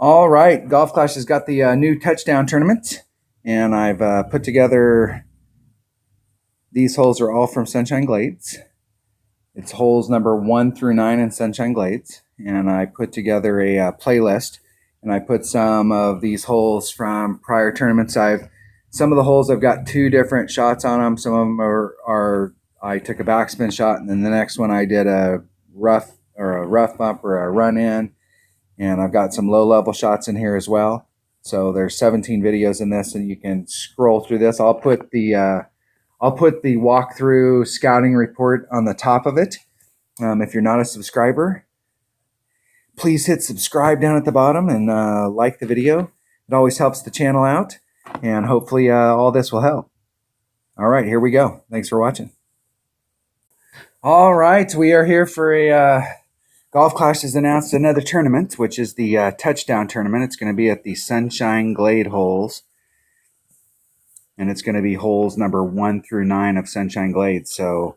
All right, Golf Clash has got the new touchdown tournament, and I've put together. These holes are all from Sunshine Glades. It's holes number 1 through 9 in Sunshine Glades, and I put together a playlist, and I put some of these holes from prior tournaments. Some of the holes I've got two different shots on them. Some of them are I took a backspin shot, and then the next one I did a rough bump or a run in, and I've got some low level shots in here as well. So there's 17 videos in this, and you can scroll through this. I'll put the walkthrough scouting report on the top of it. If you're not a subscriber, please hit subscribe down at the bottom and like the video. It always helps the channel out, and hopefully all this will help. All right, here we go. Thanks for watching. All right, we are here for a Golf Clash has announced another tournament, which is the touchdown tournament. It's going to be at the Sunshine Glade holes, and it's going to be holes number 1 through 9 of Sunshine Glade. So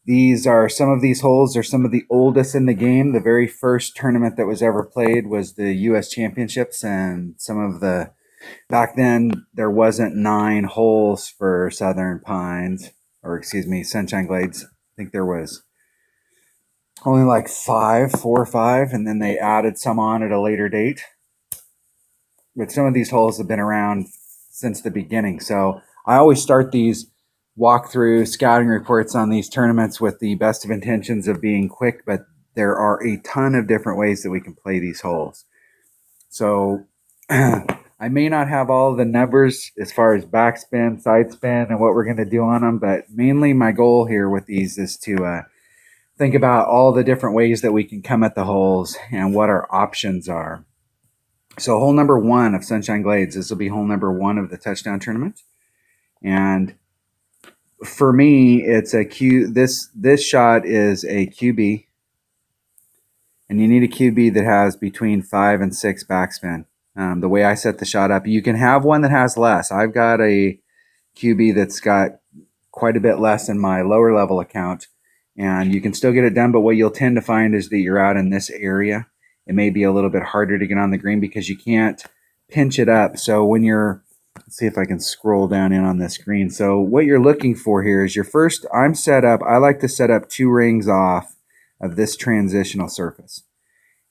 some of these holes are some of the oldest in the game. The very first tournament that was ever played was the U.S. Championships, and back then there wasn't 9 holes for Sunshine Glades. I think there was only like 4 or 5, and then they added some on at a later date. But some of these holes have been around since the beginning. So I always start these walkthrough scouting reports on these tournaments with the best of intentions of being quick, but there are a ton of different ways that we can play these holes. So I may not have all the numbers as far as backspin, side spin, and what we're going to do on them, but mainly my goal here with these is to think about all the different ways that we can come at the holes and what our options are. So hole number 1 of Sunshine Glades, this will be hole number 1 of the touchdown tournament. And for me, it's this shot is a QB, and you need a QB that has between 5 and 6 backspin. The way I set the shot up, you can have one that has less. I've got a QB that's got quite a bit less in my lower level account, and you can still get it done, but what you'll tend to find is that you're out in this area. It may be a little bit harder to get on the green because you can't pinch it up. So when let's see if I can scroll down in on this green. So what you're looking for here is I like to set up 2 rings off of this transitional surface.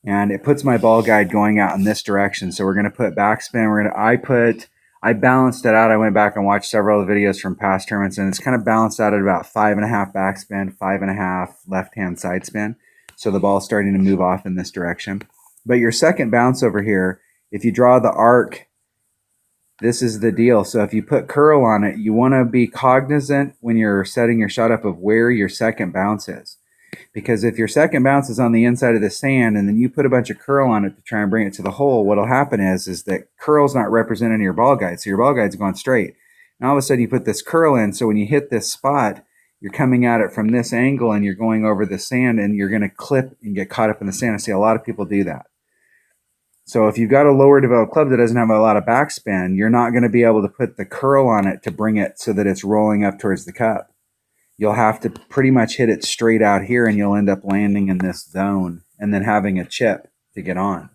And it puts my ball guide going out in this direction. So we're going to put backspin. I balanced it out. I went back and watched several of the videos from past tournaments, and it's kind of balanced out at about 5.5 backspin, 5.5 left-hand side spin. So the ball's starting to move off in this direction. But your second bounce over here, if you draw the arc, this is the deal. So if you put curl on it, you want to be cognizant when you're setting your shot up of where your second bounce is. Because if your second bounce is on the inside of the sand and then you put a bunch of curl on it to try and bring it to the hole, what'll happen is that curl's not represented in your ball guide. So your ball guide's going straight. And all of a sudden you put this curl in, so when you hit this spot, you're coming at it from this angle and you're going over the sand and you're going to clip and get caught up in the sand. I see a lot of people do that. So if you've got a lower developed club that doesn't have a lot of backspin, you're not going to be able to put the curl on it to bring it so that it's rolling up towards the cup. You'll have to pretty much hit it straight out here, and you'll end up landing in this zone and then having a chip to get on.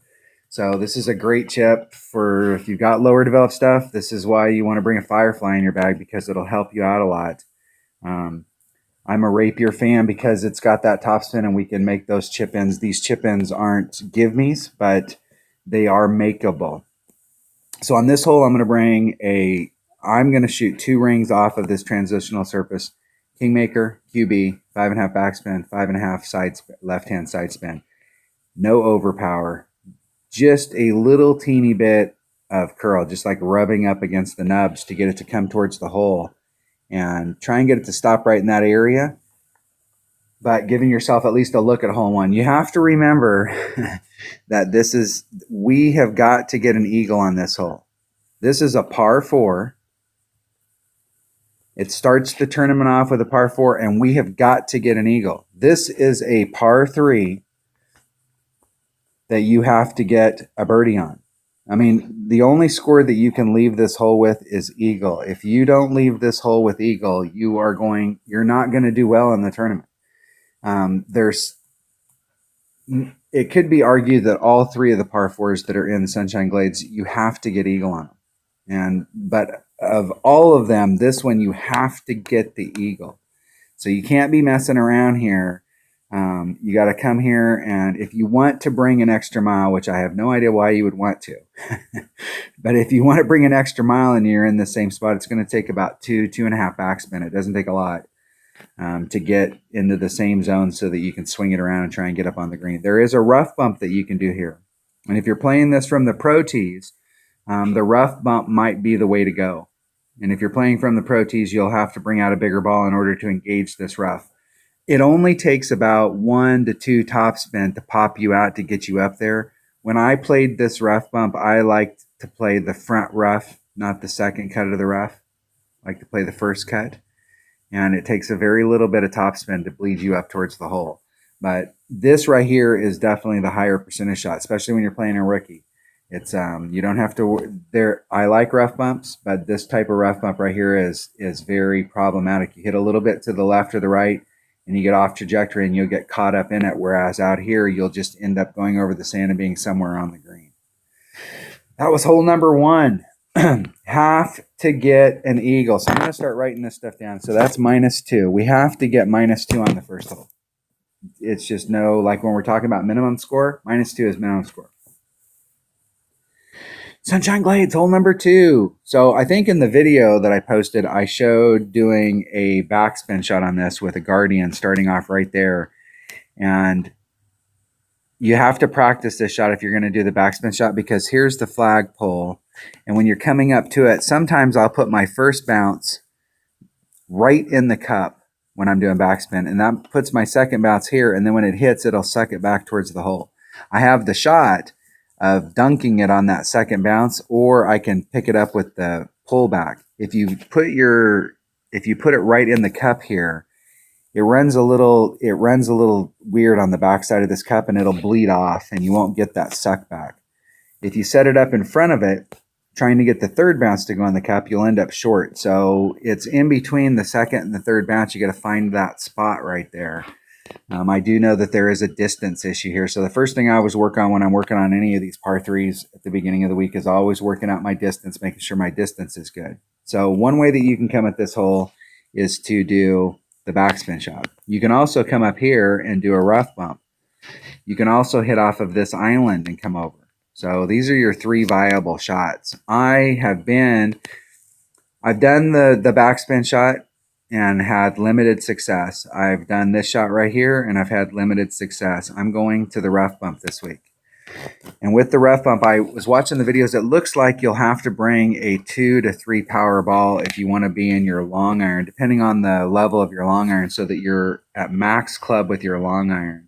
So this is a great chip for if you've got lower developed stuff. This is why you want to bring a Firefly in your bag, because it'll help you out a lot. I'm a Rapier fan because it's got that topspin and we can make those chip ins. These chip ins aren't give-me's, but they are makeable. So on this hole, I'm going to shoot 2 rings off of this transitional surface. Kingmaker, QB, 5.5 backspin, 5.5 left-hand side spin. No overpower. Just a little teeny bit of curl, just like rubbing up against the nubs to get it to come towards the hole. And try and get it to stop right in that area, but giving yourself at least a look at hole 1. You have to remember that we have got to get an eagle on this hole. This is a par 4. It starts the tournament off with a par 4, and we have got to get an eagle. This is a par 3 that you have to get a birdie on. I mean, the only score that you can leave this hole with is eagle. If you don't leave this hole with eagle, you're not going to do well in the tournament. it could be argued that all three of the par fours that are in Sunshine Glades, you have to get eagle on them. But of all of them, this one you have to get the eagle. So you can't be messing around here. You got to come here, and if you want to bring an extra mile, which I have no idea why you would want to, but if you want to bring an extra mile and you're in the same spot, it's going to take about 2.5 backspin. It doesn't take a lot to get into the same zone so that you can swing it around and try and get up on the green. There is a rough bump that you can do here. And if you're playing this from the pro tees, the rough bump might be the way to go. And if you're playing from the pro tees, you'll have to bring out a bigger ball in order to engage this rough. It only takes about 1 to 2 topspin to pop you out to get you up there. When I played this rough bump, I liked to play the front rough, not the second cut of the rough. I like to play the first cut. And it takes a very little bit of topspin to bleed you up towards the hole. But this right here is definitely the higher percentage shot, especially when you're playing a rookie. It's you don't have to there. I like rough bumps, but this type of rough bump right here is very problematic. You hit a little bit to the left or the right, and you get off trajectory, and you'll get caught up in it. Whereas out here, you'll just end up going over the sand and being somewhere on the green. That was hole number 1. Have to get an eagle. So I'm going to start writing this stuff down. So that's -2. We have to get -2 on the first hole. It's just no, like when we're talking about minimum score, -2 is minimum score. Sunshine Glades, hole number 2. So I think in the video that I posted, I showed doing a backspin shot on this with a Guardian starting off right there. And you have to practice this shot if you're going to do the backspin shot, because here's the flagpole. And when you're coming up to it, sometimes I'll put my first bounce right in the cup when I'm doing backspin. And that puts my second bounce here. And then when it hits, it'll suck it back towards the hole. I have the shot of dunking it on that second bounce, or I can pick it up with the pullback. If you put it right in the cup here, it runs a little weird on the backside of this cup, and it'll bleed off, and you won't get that suck back. If you set it up in front of it, trying to get the third bounce to go on the cup, you'll end up short. So it's in between the second and the third bounce. You got to find that spot right there. I do know that there is a distance issue here. So the first thing I always work on when I'm working on any of these par 3s at the beginning of the week is always working out my distance, making sure my distance is good. So one way that you can come at this hole is to do the backspin shot. You can also come up here and do a rough bump. You can also hit off of this island and come over. So these are your 3 viable shots. I've done the backspin shot and had limited success. I've done this shot right here, and I've had limited success. I'm going to the rough bump this week. And with the rough bump, I was watching the videos. It looks like you'll have to bring a 2 to 3 power ball if you want to be in your long iron, depending on the level of your long iron, so that you're at max club with your long iron.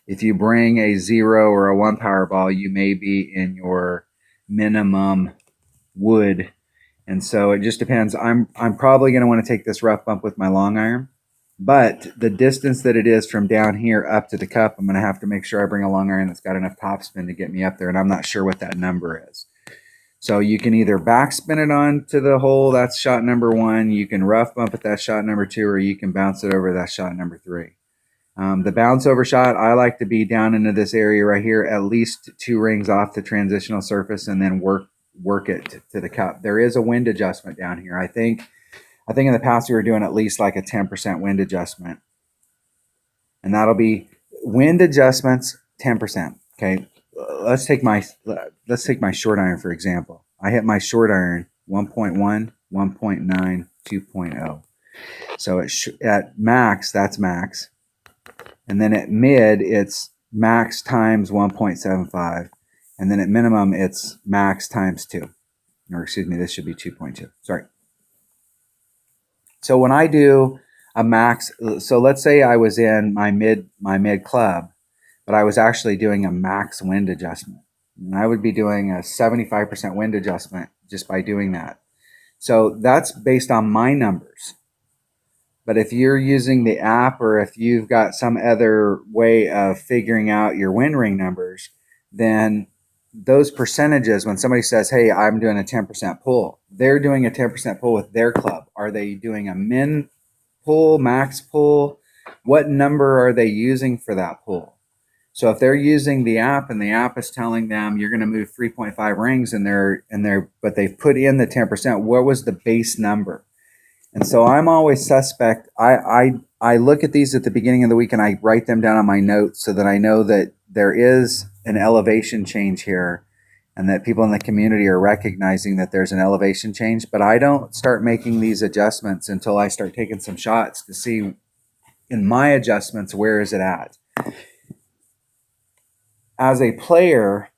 If you bring a 0 or a 1 power ball, you may be in your minimum wood. And so it just depends. I'm probably going to want to take this rough bump with my long iron, but the distance that it is from down here up to the cup, I'm going to have to make sure I bring a long iron that's got enough topspin to get me up there, and I'm not sure what that number is. So you can either backspin it on to the hole, that's shot number 1. You can rough bump it, that's shot number 2, or you can bounce it over, that's shot number 3. The bounce over shot, I like to be down into this area right here, at least 2 rings off the transitional surface, and then work it to the cup. There is a wind adjustment down here. I think in the past we were doing at least like a 10% wind adjustment, and that'll be wind adjustments 10%. Okay, let's take my short iron for example. I hit my short iron 1.1, 1.9, 2.0. So at max, that's max, and then at mid it's max times 1.75. And then at minimum, it's max times 2. Or excuse me, this should be 2.2. Sorry. So when I do a max, so let's say I was in my mid club, but I was actually doing a max wind adjustment. And I would be doing a 75% wind adjustment just by doing that. So that's based on my numbers. But if you're using the app, or if you've got some other way of figuring out your wind ring numbers, then those percentages, when somebody says, hey, I'm doing a 10% pull, they're doing a 10% pull with their club. Are they doing a min pull, max pull? What number are they using for that pull? So if they're using the app and the app is telling them you're going to move 3.5 rings but they've put in the 10%, what was the base number? And so I'm always suspect. I look at these at the beginning of the week and I write them down on my notes so that I know that there is an elevation change here and that people in the community are recognizing that there's an elevation change. But I don't start making these adjustments until I start taking some shots to see in my adjustments, where is it at? As a player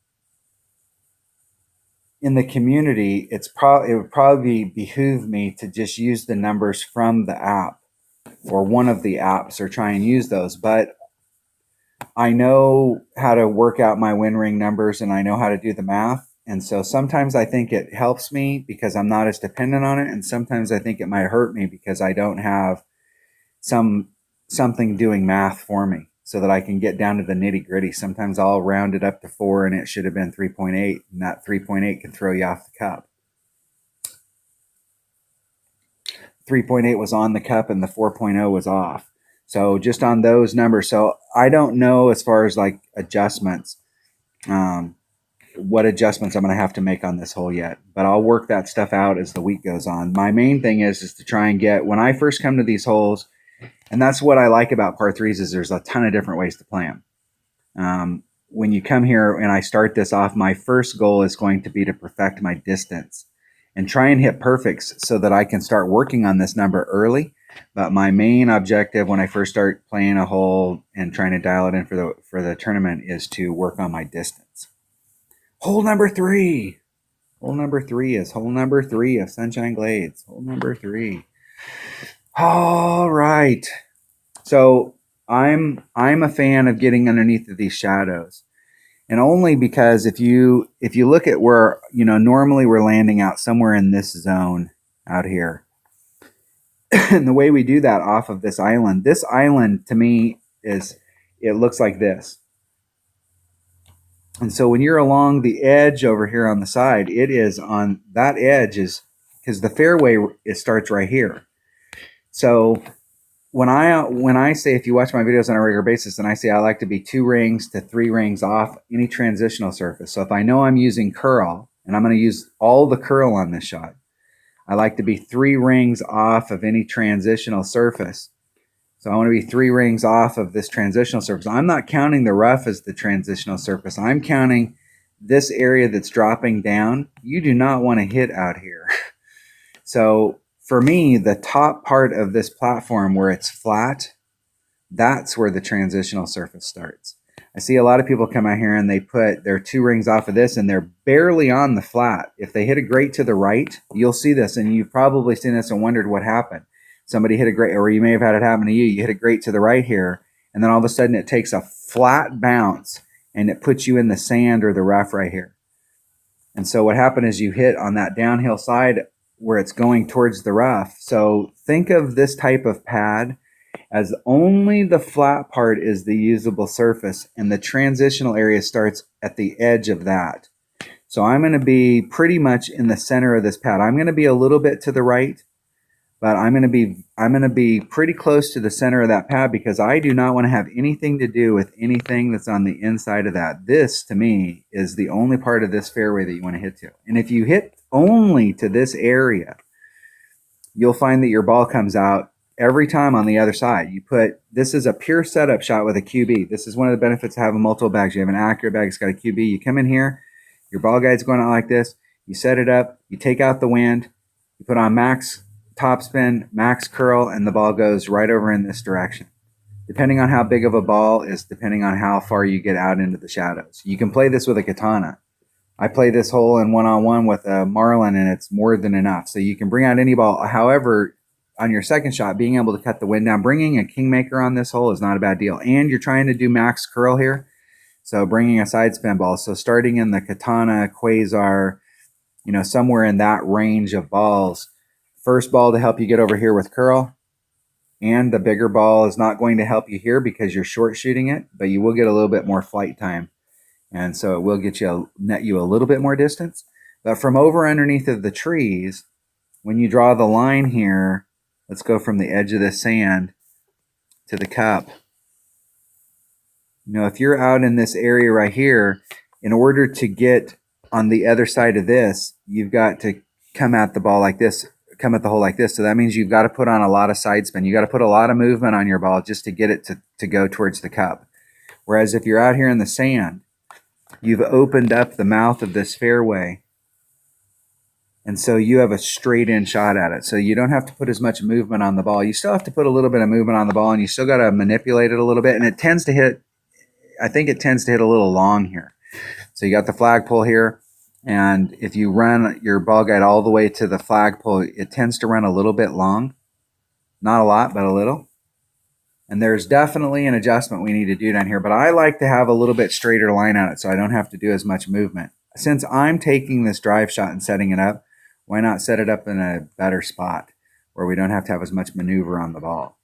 in the community, it would probably behoove me to just use the numbers from the app or one of the apps or try and use those. But I know how to work out my win ring numbers and I know how to do the math. And so sometimes I think it helps me because I'm not as dependent on it. And sometimes I think it might hurt me because I don't have something doing math for me so that I can get down to the nitty gritty. Sometimes I'll round it up to 4 and it should have been 3.8, and that 3.8 can throw you off the cup. 3.8 was on the cup and the 4.0 was off. So just on those numbers. So I don't know as far as like adjustments, what adjustments I'm going to have to make on this hole yet, but I'll work that stuff out as the week goes on. My main thing is to try and get, when I first come to these holes, and that's what I like about par threes is there's a ton of different ways to play them. When you come here and I start this off, my first goal is going to be to perfect my distance and try and hit perfects so that I can start working on this number early. But my main objective when I first start playing a hole and trying to dial it in for the tournament is to work on my distance. Hole number 3. Hole number 3 is hole number 3 of Sunshine Glades. Hole number 3. All right. So I'm a fan of getting underneath of these shadows. And only because if you look at where, normally we're landing out somewhere in this zone out here. And the way we do that off of this island to me it looks like this. And so when you're along the edge over here on the side, it is on that edge is because the fairway, it starts right here. So when I say, if you watch my videos on a regular basis, and I say I like to be 2 rings to 3 rings off any transitional surface. So if I know I'm using curl, and I'm going to use all the curl on this shot, I like to be 3 rings off of any transitional surface. So I want to be 3 rings off of this transitional surface. I'm not counting the rough as the transitional surface. I'm counting this area that's dropping down. You do not want to hit out here. So for me, the top part of this platform where it's flat, that's where the transitional surface starts. I see a lot of people come out here and they put their 2 rings off of this and they're barely on the flat. If they hit a grate to the right, you'll see this, and you've probably seen this and wondered what happened. Somebody hit a grate, or you may have had it happen to you. You hit a grate to the right here, and then all of a sudden it takes a flat bounce and it puts you in the sand or the rough right here. And so what happened is you hit on that downhill side where it's going towards the rough. So think of this type of pad as only the flat part is the usable surface, and the transitional area starts at the edge of that. So I'm going to be pretty much in the center of this pad. I'm going to be a little bit to the right, but I'm going to be pretty close to the center of that pad because I do not want to have anything to do with anything that's on the inside of that. This, to me, is the only part of this fairway that you want to hit to. And if you hit only to this area, you'll find that your ball comes out every time on the other side. This is a pure setup shot with a QB. This is one of the benefits of having multiple bags. You have an accurate bag, it's got a QB. You come in here, your ball guide's going out like this. You set it up, you take out the wind, you put on max topspin, max curl, and the ball goes right over in this direction. Depending on how big of a ball is depending on how far you get out into the shadows. You can play this with a katana. I play this hole in one-on-one with a Marlin, and it's more than enough. So you can bring out any ball. However, on your second shot, being able to cut the wind down, bringing a Kingmaker on this hole is not a bad deal. And you're trying to do max curl here, so bringing a side spin ball. So starting in the Katana, Quasar, somewhere in that range of balls. First ball to help you get over here with curl, and the bigger ball is not going to help you here because you're short shooting it, but you will get a little bit more flight time. And so it will net you a little bit more distance. But from over underneath of the trees, when you draw the line here, let's go from the edge of the sand to the cup. if you're out in this area right here, in order to get on the other side of this, you've got to come at the ball like this, come at the hole like this. So that means you've got to put on a lot of side spin. You got to put a lot of movement on your ball just to get it to go towards the cup. Whereas if you're out here in the sand, you've opened up the mouth of this fairway. And so you have a straight in shot at it. So you don't have to put as much movement on the ball. You still have to put a little bit of movement on the ball, and you still got to manipulate it a little bit. And it tends to hit, I think it tends to hit a little long here. So you got the flagpole here. And if you run your ball guide all the way to the flagpole, it tends to run a little bit long. Not a lot, but a little. And there's definitely an adjustment we need to do down here. But I like to have a little bit straighter line on it so I don't have to do as much movement. Since I'm taking this drive shot and setting it up, why not set it up in a better spot where we don't have to have as much maneuver on the ball?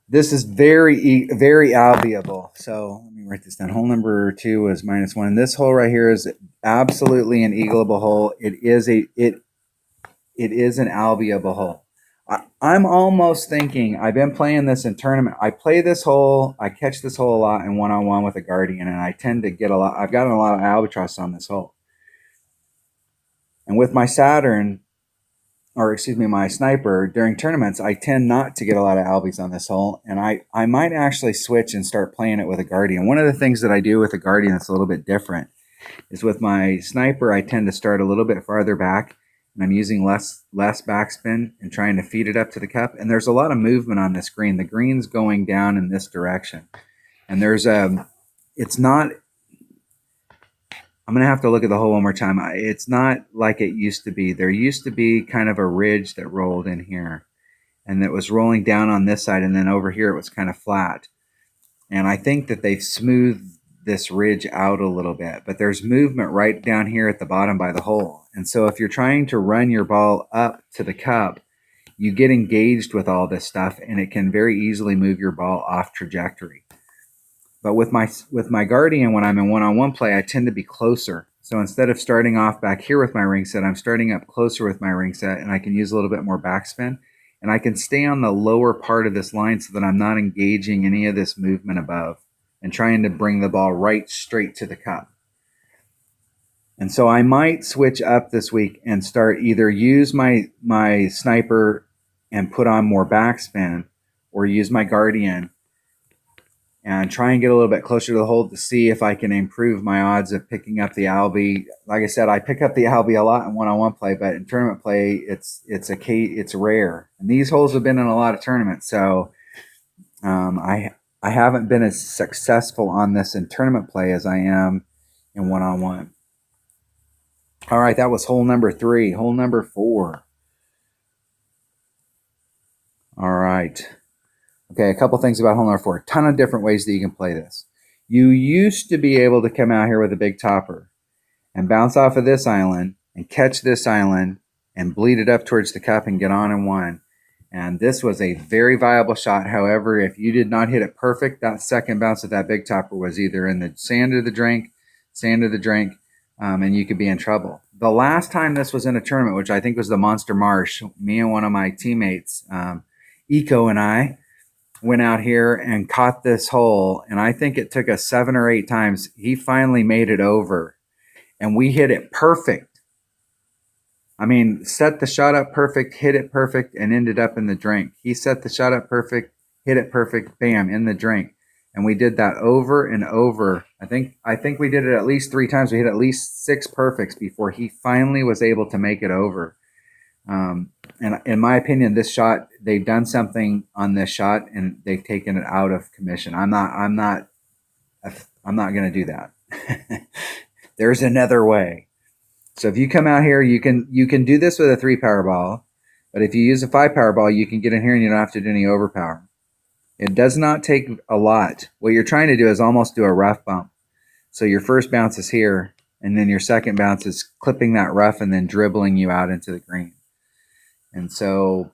This is very, very albiable. So let me write this down. Hole number 2 was -1. This hole right here is absolutely an eagleable hole. It is an albiable hole. I'm almost thinking, I've been playing this in tournament. I play this hole, I catch this hole a lot in one-on-one with a Guardian, and I tend to get I've gotten a lot of albatross on this hole. And with my Saturn, or excuse me, my Sniper, during tournaments, I tend not to get a lot of albies on this hole, and I might actually switch and start playing it with a Guardian. One of the things that I do with a Guardian that's a little bit different is with my Sniper, I tend to start a little bit farther back, and I'm using less backspin and trying to feed it up to the cup. And there's a lot of movement on this green. The green's going down in this direction, and it's not. I'm going to have to look at the hole one more time. It's not like it used to be. There used to be kind of a ridge that rolled in here, and that was rolling down on this side, and then over here it was kind of flat. And I think that they've smoothed this ridge out a little bit, but there's movement right down here at the bottom by the hole. And so if you're trying to run your ball up to the cup, you get engaged with all this stuff, and it can very easily move your ball off trajectory. But with my Guardian, when I'm in one-on-one play, I tend to be closer. So instead of starting off back here with my ring set, I'm starting up closer with my ring set, and I can use a little bit more backspin. And I can stay on the lower part of this line so that I'm not engaging any of this movement above and trying to bring the ball right straight to the cup. And so I might switch up this week and start either use my Sniper and put on more backspin, or use my Guardian and try and get a little bit closer to the hole to see if I can improve my odds of picking up the albie. Like I said, I pick up the albie a lot in one-on-one play, but in tournament play, it's rare. And these holes have been in a lot of tournaments, so I haven't been as successful on this in tournament play as I am in one-on-one. All right, that was hole number 3. Hole number 4. All right. Okay, a couple things about hole number 4. A ton of different ways that you can play this. You used to be able to come out here with a big topper and bounce off of this island and catch this island and bleed it up towards the cup and get on and one. And this was a very viable shot. However, if you did not hit it perfect, that second bounce of that big topper was either in the sand of the drink, and you could be in trouble. The last time this was in a tournament, which I think was the Monster Marsh, me and one of my teammates, Eco and I, went out here and caught this hole, and I think it took us 7 or 8 times. He finally made it over, and we hit it perfect. I mean, set the shot up perfect, hit it perfect, and ended up in the drink. He set the shot up perfect, hit it perfect, bam, in the drink. And we did that over and over. I think we did it at least 3 times. We hit at least 6 perfects before he finally was able to make it over. And in my opinion, this shot, they've done something on this shot, and they've taken it out of commission. I'm not going to do that. There's another way. So if you come out here, you can do this with a 3 power ball, but if you use a 5 power ball, you can get in here and you don't have to do any overpower. It does not take a lot. What you're trying to do is almost do a rough bump. So your first bounce is here, and then your second bounce is clipping that rough and then dribbling you out into the green. And so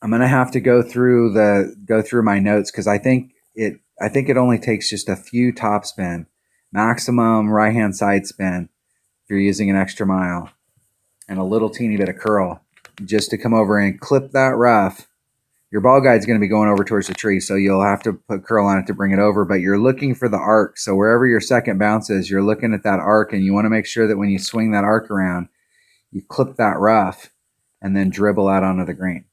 I'm going to have to go through my notes, because I think it only takes just a few top spin, maximum right hand side spin if you're using an extra mile, and a little teeny bit of curl just to come over and clip that rough your ball guide's going to be going over towards the tree, so you'll have to put curl on it to bring it over, but you're looking for the arc. So wherever your second bounce is, you're looking at that arc, and you want to make sure that when you swing that arc around, you clip that rough and then dribble out onto the green.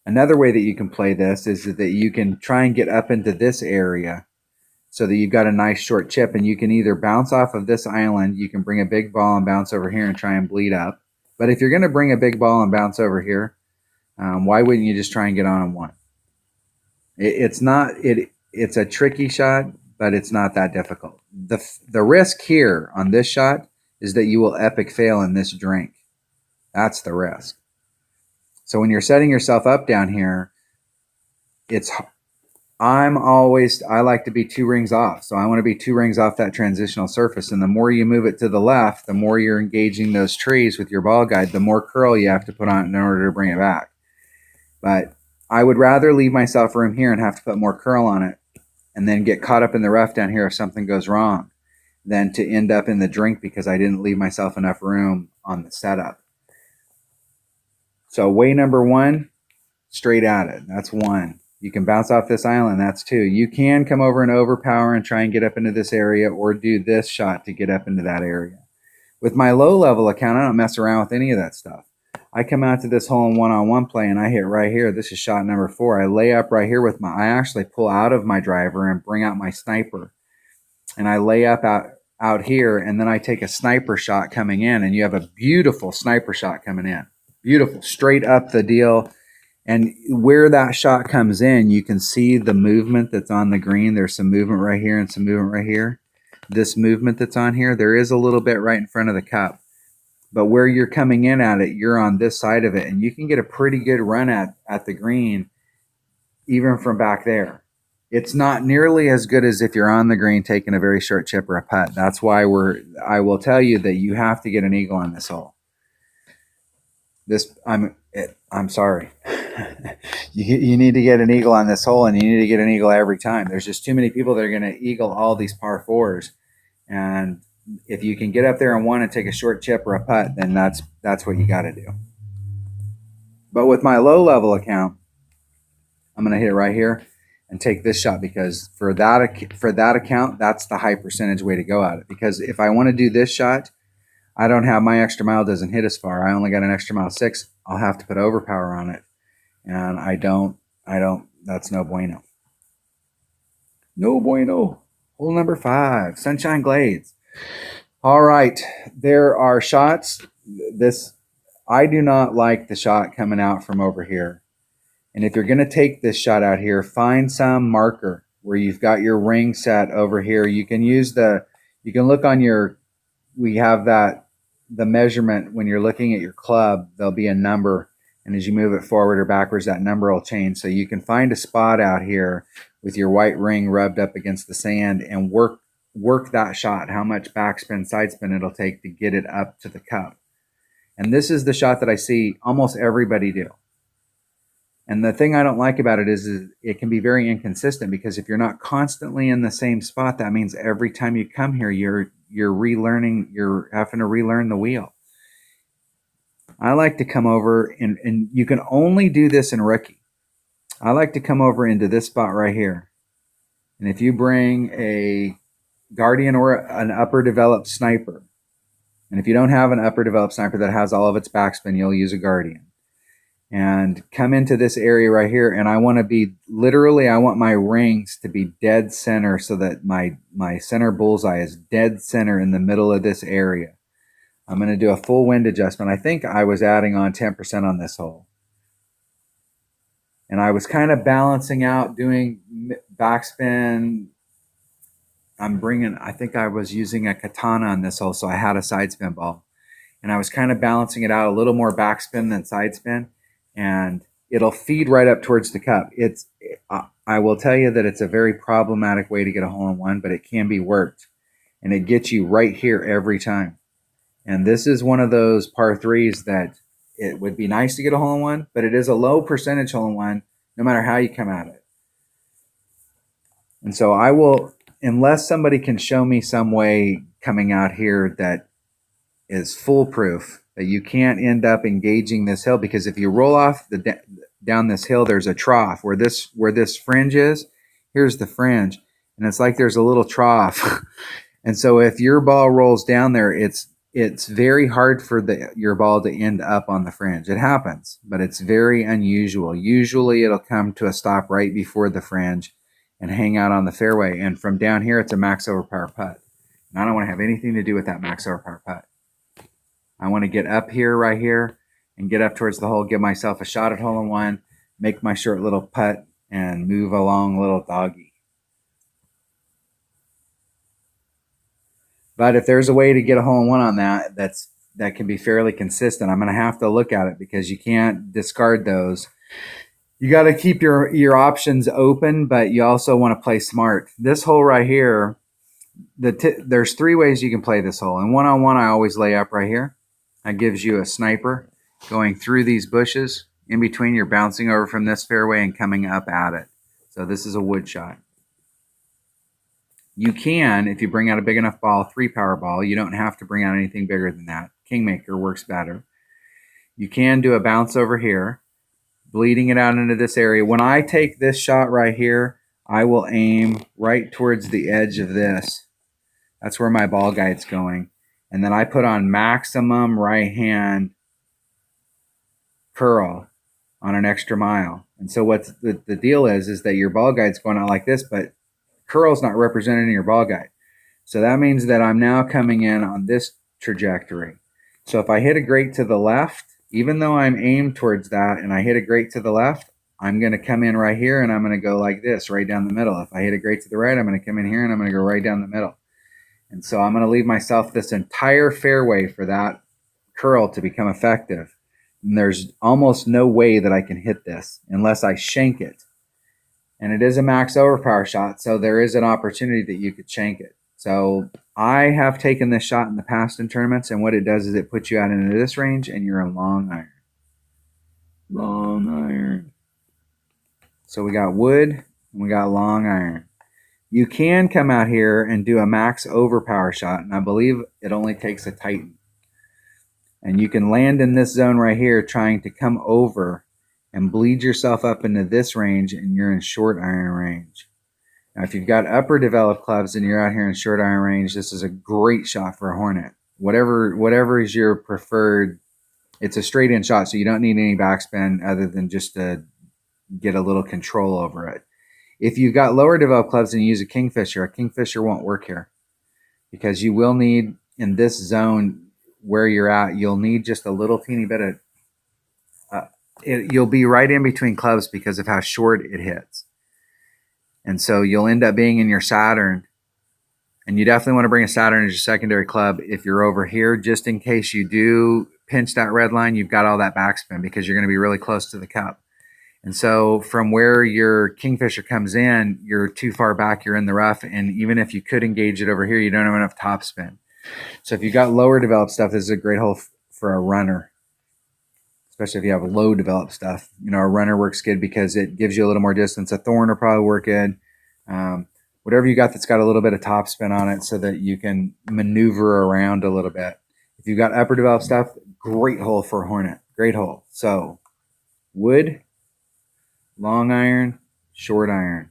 Another way that you can play this is that you can try and get up into this area so that you've got a nice short chip, and you can either bounce off of this island, you can bring a big ball and bounce over here and try and bleed up. But if you're going to bring a big ball and bounce over here, why wouldn't you just try and get on one? It's a tricky shot, but it's not that difficult. The risk here on this shot is that you will epic fail in this drink. That's the risk. So when you're setting yourself up down here, I like to be 2 rings off. So I want to be 2 rings off that transitional surface. And the more you move it to the left, the more you're engaging those trees with your ball guide, the more curl you have to put on it in order to bring it back. But I would rather leave myself room here and have to put more curl on it and then get caught up in the rough down here if something goes wrong than to end up in the drink because I didn't leave myself enough room on the setup. So way number 1, straight at it. That's 1. You can bounce off this island. That's 2. You can come over and overpower and try and get up into this area or do this shot to get up into that area. With my low level account, I don't mess around with any of that stuff. I come out to this hole in one-on-one play and I hit right here. This is shot number 4. I lay up right here I actually pull out of my driver and bring out my sniper. And I lay up out here, and then I take a sniper shot coming in, and you have a beautiful sniper shot coming in. Beautiful, straight up the deal. And where that shot comes in, you can see the movement that's on the green. There's some movement right here and some movement right here. This movement that's on here, there is a little bit right in front of the cup. But where you're coming in at it, you're on this side of it, and you can get a pretty good run at the green even from back there. It's not nearly as good as if you're on the green taking a very short chip or a putt. That's why I will tell you that you have to get an eagle on this hole. I'm sorry. You need to get an eagle on this hole, and you need to get an eagle every time. There's just too many people that are going to eagle all these par 4s. And if you can get up there on one and take a short chip or a putt, then that's what you got to do. But with my low level account, I'm going to hit it right here and take this shot, because for that account, that's the high percentage way to go at it. Because if I want to do this shot, I don't have, my extra mile doesn't hit as far. I only got an extra mile 6. I'll have to put overpower on it. And I don't, that's no bueno. No bueno. Hole number 5, Sunshine Glades. All right. There are shots. I do not like the shot coming out from over here. And if you're going to take this shot out here, find some marker where you've got your ring set over here. You can use you can look on we have the measurement when you're looking at your club, there'll be a number. And as you move it forward or backwards, that number will change. So you can find a spot out here with your white ring rubbed up against the sand and work that shot, how much backspin, side spin it'll take to get it up to the cup. And this is the shot that I see almost everybody do. And the thing I don't like about it is it can be very inconsistent, because if you're not constantly in the same spot, that means every time you come here, you're having to relearn the wheel. I like to come over, and you can only do this in rookie. I like to come over into this spot right here. And if you bring a Guardian or an upper developed sniper, and if you don't have an upper developed sniper that has all of its backspin, you'll use a Guardian. And come into this area right here, and I want my rings to be dead center, so that my center bullseye is dead center in the middle of this area. I'm going to do a full wind adjustment. I think I was adding on 10% on this hole. And I was kind of balancing out, doing backspin. I think I was using a katana on this hole, so I had a side spin ball. And I was kind of balancing it out, a little more backspin than side spin. And it'll feed right up towards the cup. I will tell you that it's a very problematic way to get a hole-in-one, but it can be worked. And it gets you right here every time. And this is one of those par 3s that it would be nice to get a hole-in-one, but it is a low percentage hole-in-one no matter how you come at it. And so I will, unless somebody can show me some way coming out here that is foolproof, that you can't end up engaging this hill, because if you roll off down this hill, there's a trough where this fringe is. Here's the fringe, and it's like there's a little trough. And so if your ball rolls down there, it's very hard for your ball to end up on the fringe. It happens, but it's very unusual. Usually it'll come to a stop right before the fringe and hang out on the fairway. And from down here, it's a max overpower putt. And I don't want to have anything to do with that max overpower putt. I want to get up here, right here, and get up towards the hole, give myself a shot at hole in one, make my short little putt, and move along little doggy. But if there's a way to get a hole in one on that can be fairly consistent, I'm going to have to look at it, because you can't discard those. You got to keep your options open, but you also want to play smart. This hole right here, there's 3 ways you can play this hole. And one-on-one, I always lay up right here. That gives you a sniper going through these bushes. In between, you're bouncing over from this fairway and coming up at it. So this is a wood shot. You can, if you bring out a big enough ball, 3-power ball, you don't have to bring out anything bigger than that. Kingmaker works better. You can do a bounce over here, bleeding it out into this area. When I take this shot right here, I will aim right towards the edge of this. That's where my ball guide's going. And then I put on maximum right hand curl on an extra mile. And so what the deal is that your ball guide's going out like this, but curl's not represented in your ball guide. So that means that I'm now coming in on this trajectory. So if I hit a great to the left, even though I'm aimed towards that and I hit a great to the left, I'm going to come in right here and I'm going to go like this, right down the middle. If I hit a great to the right, I'm going to come in here and I'm going to go right down the middle. And so I'm going to leave myself this entire fairway for that curl to become effective. And there's almost no way that I can hit this unless I shank it. And it is a max overpower shot, so there is an opportunity that you could shank it. So I have taken this shot in the past in tournaments, and what it does is it puts you out into this range, and you're a long iron. Long iron. So we got wood, and we got long iron. You can come out here and do a max overpower shot, and I believe it only takes a Titan. And you can land in this zone right here trying to come over and bleed yourself up into this range, and you're in short iron range. Now, if you've got upper developed clubs and you're out here in short iron range, this is a great shot for a Hornet. Whatever is your preferred, it's a straight in shot, so you don't need any backspin other than just to get a little control over it. If you've got lower developed clubs and you use a Kingfisher won't work here, because you will need, in this zone where you're at, you'll need just a little teeny bit of, you'll be right in between clubs because of how short it hits. And so you'll end up being in your Saturn, and you definitely want to bring a Saturn as your secondary club if you're over here, just in case you do pinch that red line, you've got all that backspin, because you're going to be really close to the cup. And so from where your Kingfisher comes in, you're too far back, you're in the rough, and even if you could engage it over here, you don't have enough topspin. So if you've got lower developed stuff, this is a great hole for a runner, especially if you have low developed stuff. You know, a runner works good because it gives you a little more distance. A thorn will probably work good. Whatever you got that's got a little bit of topspin on it so that you can maneuver around a little bit. If you've got upper developed stuff, great hole for a Hornet. Great hole. So wood, long iron, short iron.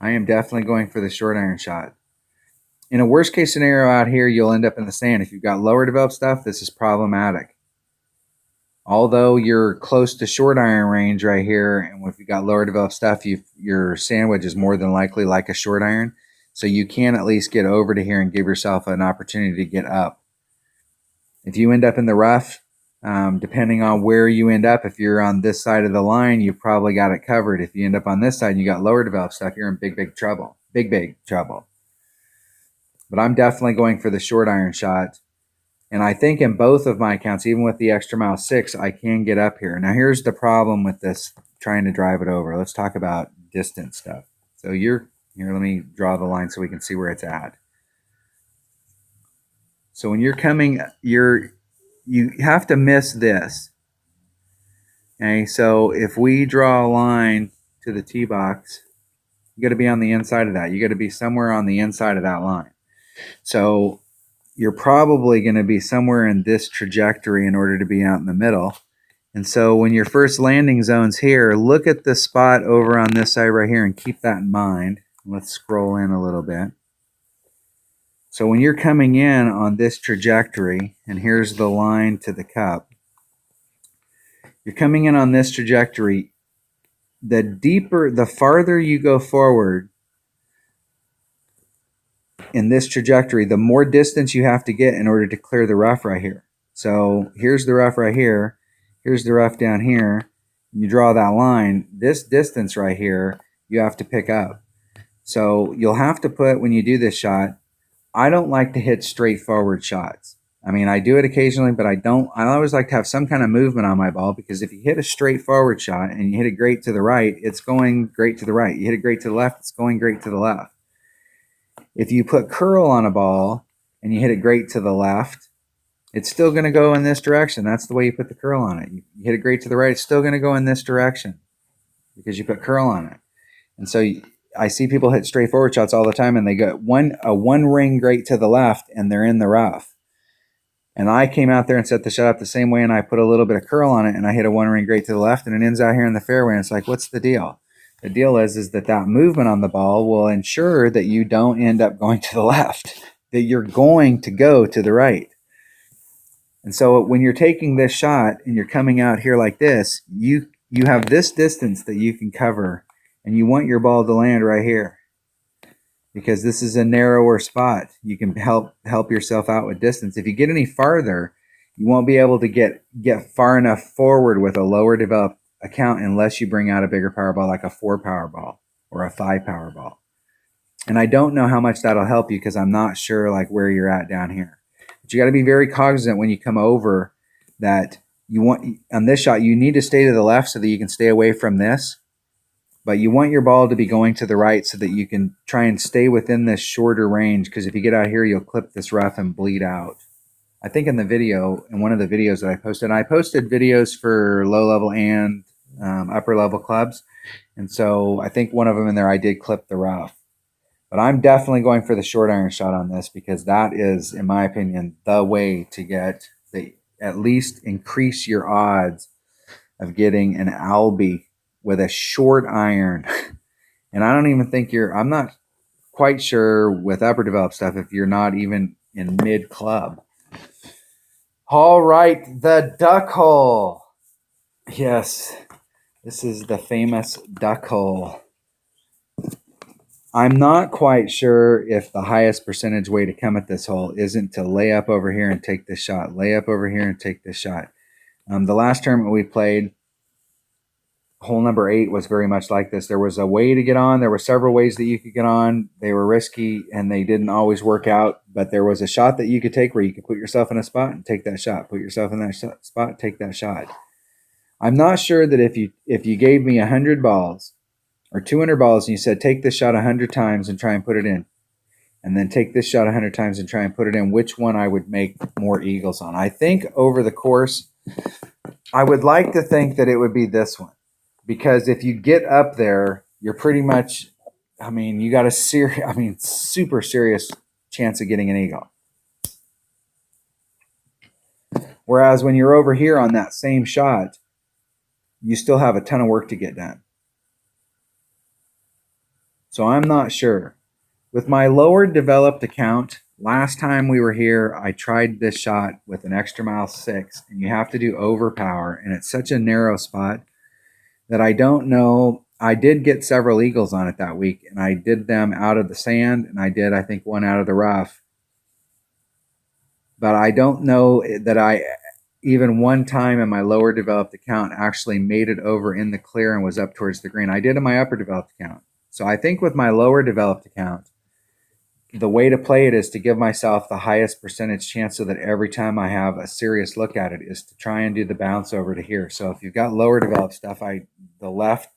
I am definitely going for the short iron shot. In a worst case scenario out here, you'll end up in the sand. If you've got lower developed stuff, this is problematic. Although you're close to short iron range right here, and if you've got lower developed stuff, your sandwich is more than likely like a short iron. So you can at least get over to here and give yourself an opportunity to get up. If you end up in the rough, depending on where you end up, if you're on this side of the line, you've probably got it covered. If you end up on this side and you got lower developed stuff, you're in big trouble. Big trouble. But I'm definitely going for the short iron shot. And I think in both of my accounts, even with the extra mile 6, I can get up here. Now, here's the problem with this, trying to drive it over. Let's talk about distance stuff. So here, let me draw the line so we can see where it's at. So when you're coming, you have to miss this. Okay, so if we draw a line to the tee box, you got to be on the inside of that. You got to be somewhere on the inside of that line. So you're probably going to be somewhere in this trajectory in order to be out in the middle. And so when your first landing zone's here, look at the spot over on this side right here and keep that in mind. Let's scroll in a little bit. So when you're coming in on this trajectory, and here's the line to the cup, you're coming in on this trajectory, the farther you go forward in this trajectory, the more distance you have to get in order to clear the rough right here. So here's the rough right here. Here's the rough down here. You draw that line. This distance right here, you have to pick up. So you'll have to put, when you do this shot, I don't like to hit straightforward shots. I mean, I do it occasionally, but I always like to have some kind of movement on my ball, because if you hit a straightforward shot and you hit it great to the right, it's going great to the right. You hit it great to the left, it's going great to the left. If you put curl on a ball and you hit it great to the left, it's still going to go in this direction. That's the way you put the curl on it. You hit it great to the right, it's still going to go in this direction because you put curl on it. And so I see people hit straightforward shots all the time, and they go a one ring great to the left, and they're in the rough. And I came out there and set the shot up the same way, and I put a little bit of curl on it, and I hit a one ring great to the left, and it ends out here in the fairway. And it's like, what's the deal? The deal is that movement on the ball will ensure that you don't end up going to the left, that you're going to go to the right. And so when you're taking this shot and you're coming out here like this, you have this distance that you can cover, and you want your ball to land right here, because this is a narrower spot. You can help yourself out with distance. If you get any farther, you won't be able to get far enough forward with a lower developed account unless you bring out a bigger power ball, like a 4 power ball or a 5 power ball. And I don't know how much that'll help you, because I'm not sure like where you're at down here. But you got to be very cognizant when you come over that you want, on this shot, you need to stay to the left so that you can stay away from this. But you want your ball to be going to the right so that you can try and stay within this shorter range, because if you get out here, you'll clip this rough and bleed out. I think in one of the videos that I posted videos for low level and upper level clubs. And so I think one of them in there, I did clip the rough. But I'm definitely going for the short iron shot on this, because that is, in my opinion, the way to at least increase your odds of getting an Albie with a short iron. And I don't even think I'm not quite sure with upper developed stuff if you're not even in mid club. All right, the duck hole. Yes, this is the famous duck hole. I'm not quite sure if the highest percentage way to come at this hole isn't to lay up over here and take this shot, lay up over here and take this shot. The last tournament we played, hole number 8 was very much like this. There was a way to get on. There were several ways that you could get on. They were risky and they didn't always work out, but there was a shot that you could take where you could put yourself in a spot and take that shot. Put yourself in that spot, take that shot. I'm not sure that if you gave me 100 balls or 200 balls and you said, take this shot 100 times and try and put it in, and then take this shot 100 times and try and put it in, which one I would make more eagles on? I think over the course, I would like to think that it would be this one. Because if you get up there, you're pretty much, you got a super serious chance of getting an eagle. Whereas when you're over here on that same shot, you still have a ton of work to get done. So I'm not sure. With my lower developed account, last time we were here, I tried this shot with an extra mile 6, and you have to do overpower, and it's such a narrow spot that I don't know. I did get several eagles on it that week, and I did them out of the sand, and I did, I think, one out of the rough. But I don't know that I, even one time in my lower developed account, actually made it over in the clear and was up towards the green. I did in my upper developed account. So I think with my lower developed account, the way to play it is to give myself the highest percentage chance so that every time I have a serious look at it is to try and do the bounce over to here. So if you've got lower developed stuff, the left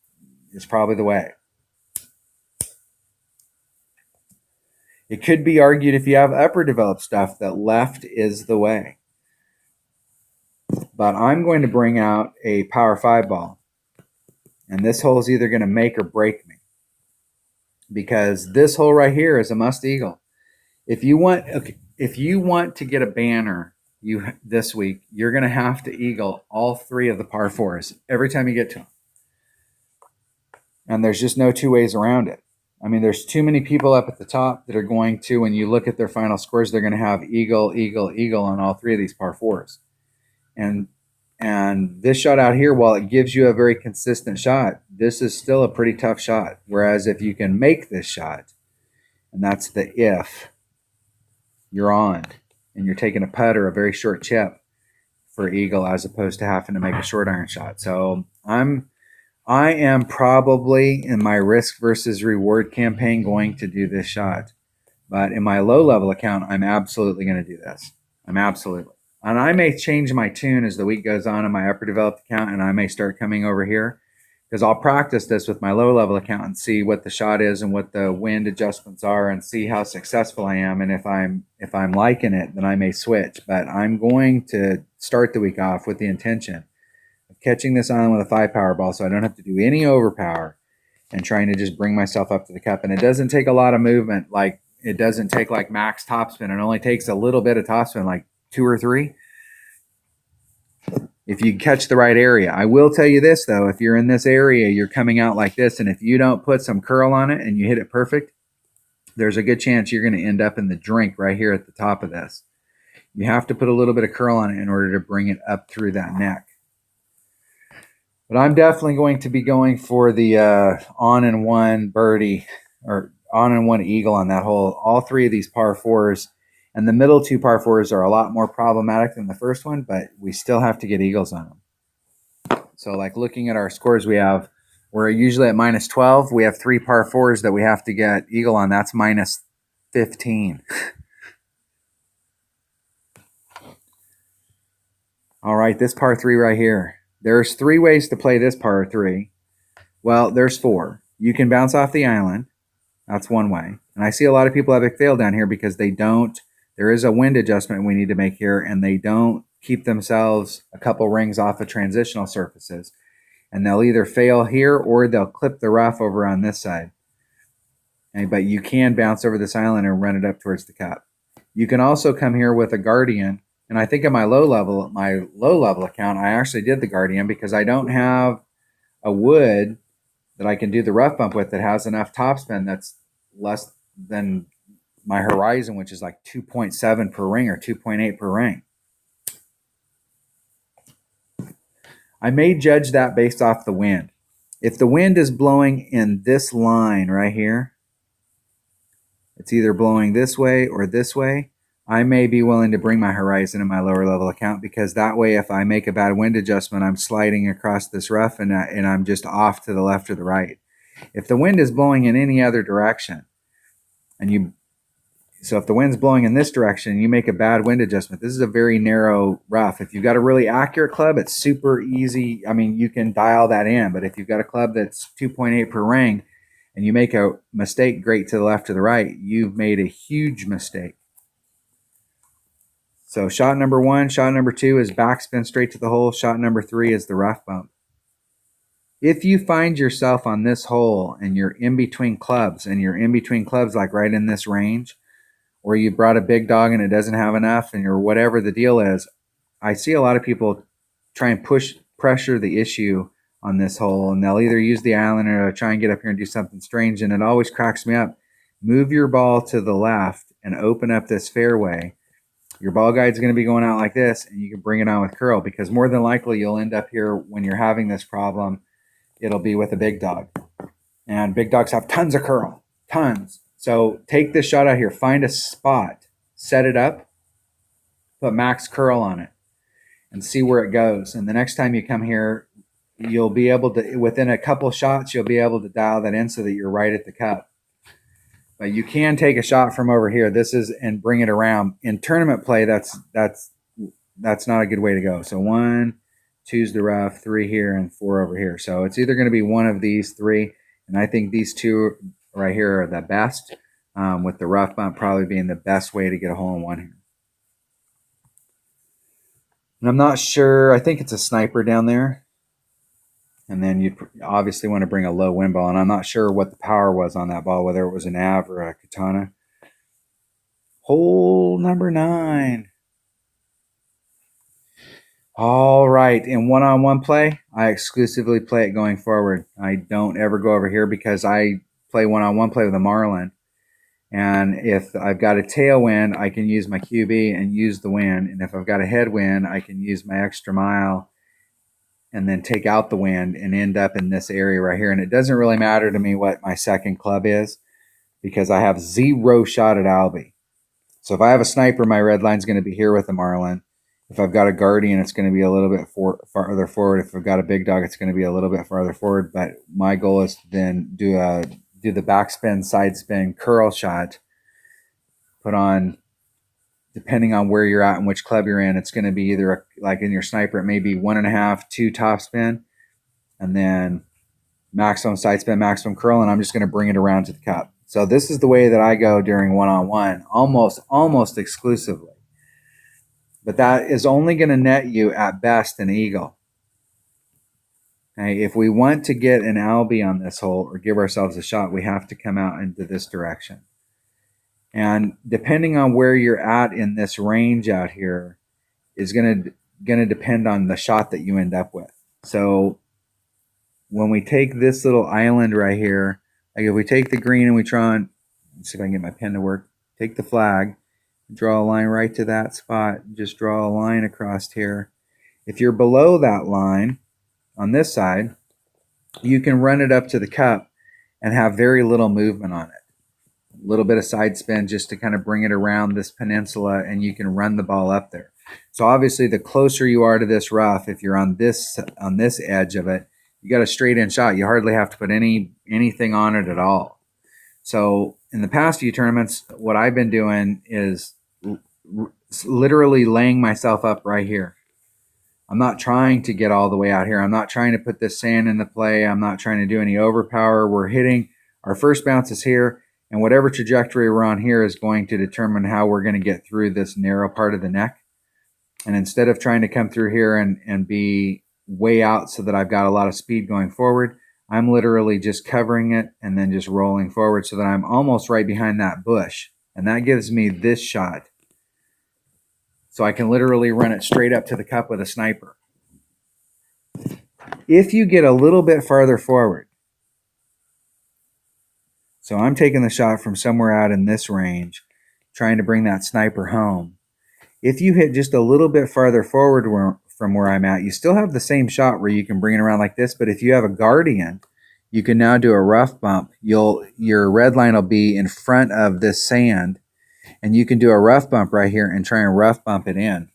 is probably the way. It could be argued if you have upper developed stuff that left is the way. But I'm going to bring out a power 5 ball. And this hole is either going to make or break me, because this hole right here is a must eagle. If you want to get a banner this week, you're going to have to eagle all 3 of the par 4s every time you get to them. And there's just no 2 ways around it. I mean, there's too many people up at the top that are going to, when you look at their final scores, they're going to have eagle, eagle, eagle on all 3 of these par 4s. And this shot out here, while it gives you a very consistent shot, this is still a pretty tough shot. Whereas if you can make this shot, and that's the if, you're on, and you're taking a putt or a very short chip for eagle as opposed to having to make a short iron shot. So I am probably in my risk versus reward campaign going to do this shot. But in my low level account, I'm absolutely going to do this. I'm absolutely. And I may change my tune as the week goes on in my upper developed account, and I may start coming over here because I'll practice this with my low level account and see what the shot is and what the wind adjustments are and see how successful I am. And if I'm liking it, then I may switch. But I'm going to start the week off with the intention of catching this island with a 5 power ball so I don't have to do any overpower and trying to just bring myself up to the cup. And it doesn't take a lot of movement. Like it doesn't take like max topspin. It only takes a little bit of topspin, like 2 or 3. If you catch the right area. I will tell you this though, if you're in this area, you're coming out like this, and if you don't put some curl on it and you hit it perfect, there's a good chance you're going to end up in the drink right here at the top of this. You have to put a little bit of curl on it in order to bring it up through that neck. But I'm definitely going to be going for the on and one birdie or on and one eagle on that hole. All 3 of these par 4s. And the middle 2 par 4s are a lot more problematic than the first one, but we still have to get eagles on them. So like looking at our scores, we're usually at minus 12. We have 3 par 4s that we have to get eagle on. That's minus 15. All right, this par 3 right here. There's 3 ways to play this par 3. Well, there's 4. You can bounce off the island. That's one way. And I see a lot of people have fail down here because there is a wind adjustment we need to make here, and they don't keep themselves a couple rings off of transitional surfaces. And they'll either fail here or they'll clip the rough over on this side. Okay, but you can bounce over this island and run it up towards the cup. You can also come here with a Guardian. And I think in my low level account, I actually did the Guardian because I don't have a wood that I can do the rough bump with that has enough topspin that's less than my Horizon, which is like 2.7 per ring or 2.8 per ring. I may judge that based off the wind. If the wind is blowing in this line right here, it's either blowing this way or this way, I may be willing to bring my Horizon in my lower level account because that way if I make a bad wind adjustment, I'm sliding across this rough and I'm just off to the left or the right. If the wind is blowing in any other direction, so if the wind's blowing in this direction and you make a bad wind adjustment, this is a very narrow rough. If you've got a really accurate club, it's super easy. I mean, you can dial that in. But if you've got a club that's 2.8 per ring and you make a mistake great to the left or the right, you've made a huge mistake. So shot number 1, shot number 2 is backspin straight to the hole. Shot number 3 is the rough bump. If you find yourself on this hole and you're in between clubs like right in this range, or you brought a big dog and it doesn't have enough, or whatever the deal is, I see a lot of people try and pressure the issue on this hole, and they'll either use the island or try and get up here and do something strange, and it always cracks me up. Move your ball to the left and open up this fairway. Your ball guide's going to be going out like this, and you can bring it on with curl, because more than likely you'll end up here when you're having this problem, it'll be with a big dog. And big dogs have tons of curl, tons. So take this shot out here, find a spot, set it up, put max curl on it, and see where it goes. And the next time you come here, you'll be able to, within a couple shots, you'll be able to dial that in so that you're right at the cup. But you can take a shot from over here. And bring it around. In tournament play, that's not a good way to go. So 1, 2's the rough, 3 here, and 4 over here. So it's either going to be one of these 3, and I think these 2 right here are the best, with the rough bump probably being the best way to get a hole in one here. And I'm not sure. I think it's a sniper down there. And then you obviously want to bring a low wind ball. And I'm not sure what the power was on that ball, whether it was an Av or a Katana. Hole number 9. All right. In one-on-one play, I exclusively play it going forward. I don't ever go over here because I play one-on-one play with a marlin. And if I've got a tailwind, I can use my QB and use the wind. And if I've got a headwind, I can use my extra mile and then take out the wind and end up in this area right here. And it doesn't really matter to me what my second club is because I have 0 shot at Albie. So if I have a sniper, my red line's going to be here with the marlin. If I've got a guardian, it's going to be a little bit farther forward. If I've got a big dog, it's going to be a little bit farther forward. But my goal is to then do the backspin, side spin, curl shot. Put on, depending on where you're at and which club you're in, it's going to be either like in your sniper, it may be 1.5, 2 top spin, and then maximum side spin, maximum curl, and I'm just going to bring it around to the cup. So this is the way that I go during one-on-one, almost exclusively. But that is only going to net you at best an eagle. Okay, if we want to get an Albie on this hole or give ourselves a shot, we have to come out into this direction. And depending on where you're at in this range out here is going to depend on the shot that you end up with. So when we take this little island right here, like if we take the green and we try and, let's see if I can get my pen to work, take the flag, draw a line right to that spot, just draw a line across here. If you're below that line on this side, you can run it up to the cup and have very little movement on it. A little bit of side spin just to kind of bring it around this peninsula, and you can run the ball up there. So obviously the closer you are to this rough, if you're on this edge of it, you got a straight in shot. You hardly have to put anything on it at all. So in the past few tournaments, what I've been doing is literally laying myself up right here. I'm not trying to get all the way out here. I'm not trying to put this sand into play. I'm not trying to do any overpower. We're hitting, our first bounce is here, and whatever trajectory we're on here is going to determine how we're going to get through this narrow part of the neck. And instead of trying to come through here and be way out so that I've got a lot of speed going forward, I'm literally just covering it and then just rolling forward so that I'm almost right behind that bush. And that gives me this shot. So I can literally run it straight up to the cup with a sniper. If you get a little bit farther forward, so I'm taking the shot from somewhere out in this range, trying to bring that sniper home. If you hit just a little bit farther forward from where I'm at, you still have the same shot where you can bring it around like this, but if you have a guardian, you can now do a rough bump. Your red line will be in front of this sand, and you can do a rough bump right here and try and rough bump it in.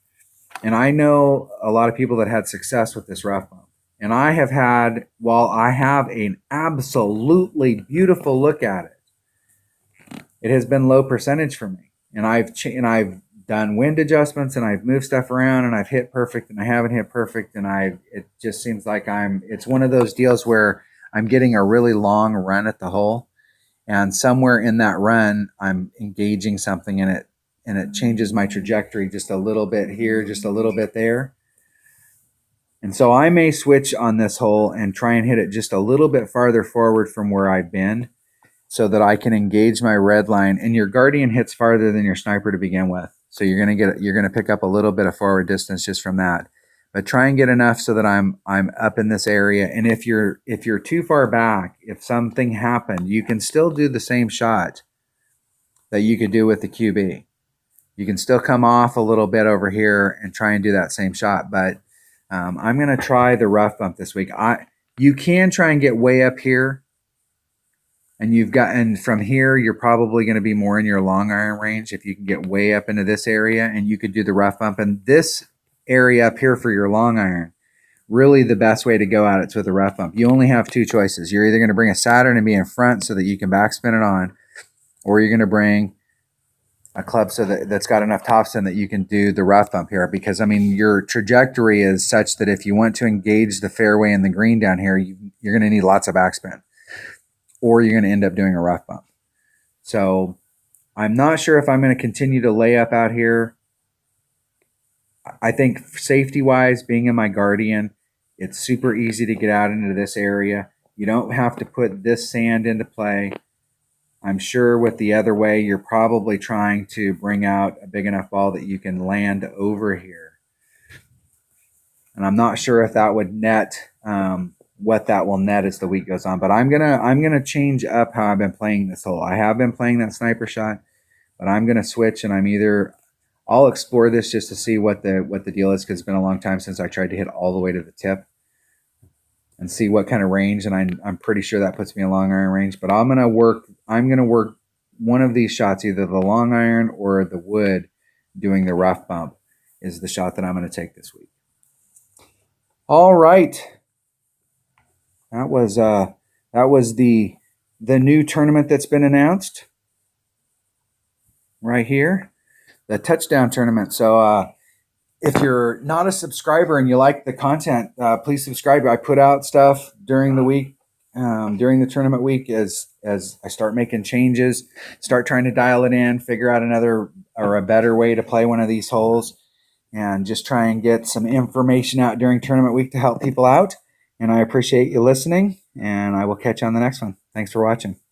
And I know a lot of people that had success with this rough bump. And I have had, while I have an absolutely beautiful look at it, it has been low percentage for me. And I've done wind adjustments and I've moved stuff around and I've hit perfect and I haven't hit perfect. And it just seems like it's one of those deals where I'm getting a really long run at the hole. And somewhere in that run, I'm engaging something in it, and it changes my trajectory just a little bit here, just a little bit there. And so I may switch on this hole and try and hit it just a little bit farther forward from where I've been so that I can engage my red line. And your guardian hits farther than your sniper to begin with. So you're going to pick up a little bit of forward distance just from that. But try and get enough so that I'm up in this area. And if you're too far back, if something happened, you can still do the same shot that you could do with the QB. You can still come off a little bit over here and try and do that same shot. But I'm going to try the rough bump this week. You can try and get way up here. And from here, you're probably going to be more in your long iron range if you can get way up into this area, and you could do the rough bump. And this area up here for your long iron, really the best way to go at it's with a rough bump. You only have two choices. You're either going to bring a Saturn and be in front so that you can backspin it on, or you're going to bring a club so that's got enough topspin that you can do the rough bump here. Because, I mean, your trajectory is such that if you want to engage the fairway and the green down here, you're going to need lots of backspin, or you're going to end up doing a rough bump. So I'm not sure if I'm going to continue to lay up out here. I think safety-wise, being in my guardian, it's super easy to get out into this area. You don't have to put this sand into play. I'm sure with the other way, you're probably trying to bring out a big enough ball that you can land over here. and I'm not sure if that would net what that will net as the week goes on. But I'm gonna change up how I've been playing this hole. I have been playing that sniper shot, but I'm gonna switch, and I'll explore this just to see what the deal is, because it's been a long time since I tried to hit all the way to the tip and see what kind of range. And I'm pretty sure that puts me in long iron range. But I'm gonna work one of these shots, either the long iron or the wood, doing the rough bump is the shot that I'm going to take this week. All right. That was the new tournament that's been announced right here, the touchdown tournament. So if you're not a subscriber and you like the content, please subscribe. I put out stuff during the week, during the tournament week, as I start making changes, start trying to dial it in, figure out another or a better way to play one of these holes, and just try and get some information out during tournament week to help people out. And I appreciate you listening, and I will catch you on the next one. Thanks for watching.